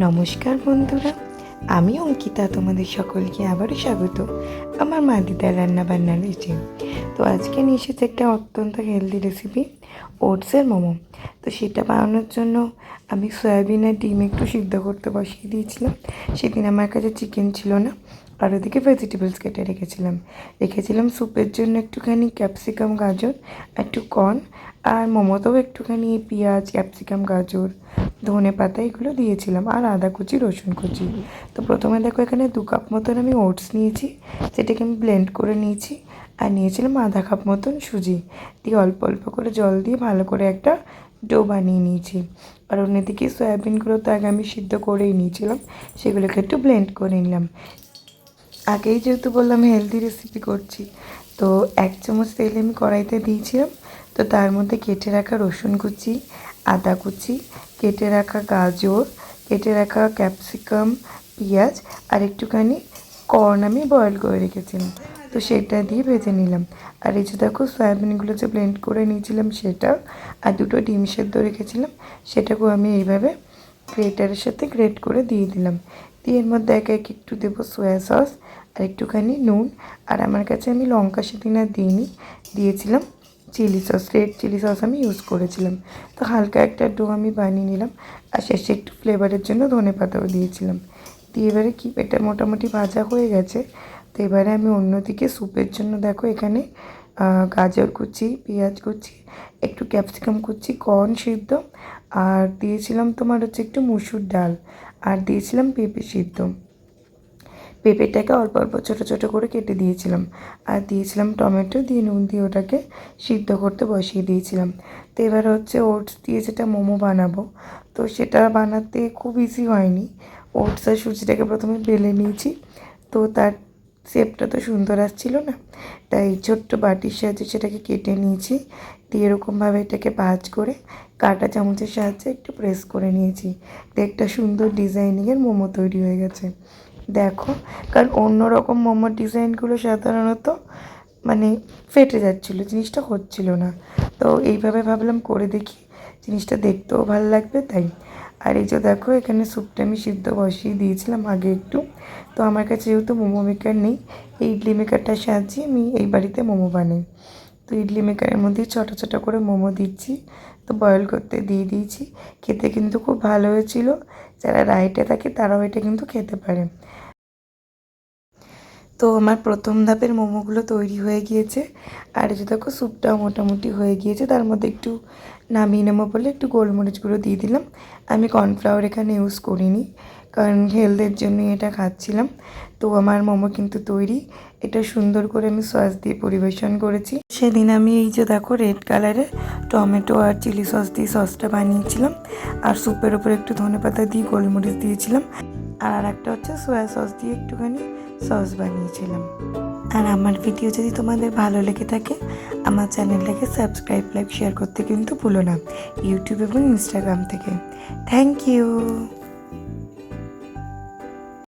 নমস্কার বন্ধুরা, আমি অঙ্কিতা। তোমাদের সকলকে আবারও স্বাগত আমার মা দিদার রান্নাবান্নার রেসিপি। তো আজকে নিয়ে এসেছে একটা অত্যন্ত হেলদি রেসিপি, ওটসের মোমো। তো সেটা বানানোর জন্য আমি সয়াবিন আর ডিম একটু সিদ্ধ করতে বসিয়ে দিয়েছিলাম। সেদিন আমার কাছে চিকেন ছিল না, আর ওদিকে ভেজিটেবলস কেটে রেখেছিলাম স্যুপের জন্য একটুখানি ক্যাপসিকাম, গাজর, একটু কর্ন, আর মোমোতেও একটুখানি পেঁয়াজ, ক্যাপসিকাম, গাজর, ধনে পাতা এগুলো দিয়েছিলাম, আর আদা কুচি, রসুন কুচি। তো প্রথমে দেখো এখানে 2 কাপ মতন আমি ওটস নিয়েছি, সেটাকে আমি ব্লেন্ড করে নিয়েছি। আর নিয়েছিলাম আধা কাপ মতন সুজি, দিয়ে অল্প অল্প করে জল দিয়ে ভালো করে একটা ডো বানিয়ে নিয়েছি। আর অন্যদিকে সয়াবিনগুলো তো আগে আমি সিদ্ধ করেই নিয়েছিলাম, সেগুলোকে একটু ব্লেন্ড করে নিলাম। আগেই যেহেতু বললাম হেলদি রেসিপি করছি, তো 1 চামচ তেল আমি কড়াইতে দিয়েছিলাম। তো তার মধ্যে কেটে রাখা রসুন কুচি, আদা কুচি, কেটে রাখা গাজর, কেটে রাখা ক্যাপসিকাম, পেঁয়াজ, আর একটুখানি কর্ন আমি বয়েল করে রেখেছিলাম, তো সেটা দিয়ে ভেজে নিলাম। আর এই যে দেখো সয়াবিনগুলো যে ব্লেন্ড করে নিয়েছিলাম সেটা, আর 2টো ডিম সেদ্ধ রেখেছিলাম, সেটাকেও আমি এইভাবে গ্রেটারের সাথে গ্রেট করে দিয়ে দিলাম। দিয়ে এর মধ্যে এক এক একটু দেবো সয়া সস, আর একটুখানি নুন, আর আমার কাছে আমি লঙ্কা সেদিন আর দিইনি, দিয়েছিলাম chilli sauce, red chilli sauce আমি ইউজ করেছিলাম। তো হালকা একটা ডো আমি বানিয়ে নিলাম, আর শেষে একটু ফ্লেভারের জন্য ধনে পাতাও দিয়েছিলাম। দিয়ে এবারে কি এটা মোটামুটি ভাজা হয়ে গেছে। তো এবারে আমি অন্যদিকে স্যুপের জন্য দেখো এখানে গাজর কুচি, পেঁয়াজ কুচি, একটু ক্যাপসিকাম কুচি, কর্ন সিদ্ধ, আর দিয়েছিলাম তোমার হচ্ছে একটু মুসুর ডাল, আর দিয়েছিলাম পেঁপে সিদ্ধ। পেঁপেটাকে অল্প অল্প ছোটো ছোটো করে কেটে দিয়েছিলাম, আর দিয়েছিলাম টমেটো, দিয়ে নুন দিয়ে ওটাকে সিদ্ধ করতে বসিয়ে দিয়েছিলাম। তো এবার হচ্ছে ওটস দিয়ে যেটা মোমো বানাবো, তো সেটা বানাতে খুব ইজি হয়নি। ওটস আর সুজিটাকে প্রথমে বেলে নিয়েছি, তো তার শেপটা তো সুন্দর আসছিল না, তাই ছোট্ট বাটির সাহায্যে সেটাকে কেটে নিয়েছি। দিয়ে এরকমভাবে এটাকে ভাঁজ করে কাঁটা চামচের সাহায্যে একটু প্রেস করে নিয়েছি। তো একটা সুন্দর ডিজাইনিংয়ের মোমো তৈরি হয়ে গেছে দেখো। কারণ অন্য রকম মোমোর ডিজাইনগুলো সাধারণত মানে ফেটে যাচ্ছিলো, জিনিসটা হচ্ছিল না। তো এইভাবে ভাবলাম করে দেখি, জিনিসটা দেখতেও ভালো লাগবে তাই। আর এই যে দেখো এখানে স্যুপটা আমি সিদ্ধ বসিয়ে দিয়েছিলাম আগে একটু। তো আমার কাছে যেহেতু মোমো মেকার নেই, এই ইডলি মেকারটার সাহায্যে আমি এই বাড়িতে মোমো বানাই। তো ইডলি মেকারের মধ্যে ছোটো ছোটো করে মোমো দিচ্ছি, তো বয়েল করতে দিয়ে দিয়েছি। খেতে কিন্তু খুব ভালো হয়েছিল, যারা ডায়েটে থাকে তারাও এটা কিন্তু খেতে পারে। তো আমার প্রথম ধাপের মোমোগুলো তৈরি হয়ে গিয়েছে, আর এই যে দেখো স্যুপটাও মোটামুটি হয়ে গিয়েছে। তার মধ্যে একটু নামিয়ে নেবো বলে একটু গোলমরিচ গুঁড়ো দিয়ে দিলাম। আমি কর্নফ্লাওয়ার এখানে ইউজ করিনি, কারণ হেলথের জন্যই এটা খাচ্ছিলাম। তো আমার মোমো কিন্তু তৈরি। এটা সুন্দর করে আমি সস দিয়ে পরিবেশন করেছি। সেদিন আমি এই যে দেখো রেড কালারের টমেটো আর চিলি সস দিয়ে সসটা বানিয়েছিলাম, আর স্যুপের উপরে একটু ধনেপাতা দিয়ে গোলমরিচ দিয়েছিলাম, আর একটা হচ্ছে সয়া সস দিয়ে একটুখানি সস বানিয়েছিলাম। আর আমার ভিডিও যদি তোমাদের ভালো লেগে থাকে, আমার চ্যানেলটাকে সাবস্ক্রাইব, লাইক, শেয়ার করতে কিন্তু ভুলো না, ইউটিউব এবং ইনস্টাগ্রাম থেকে। Thank you.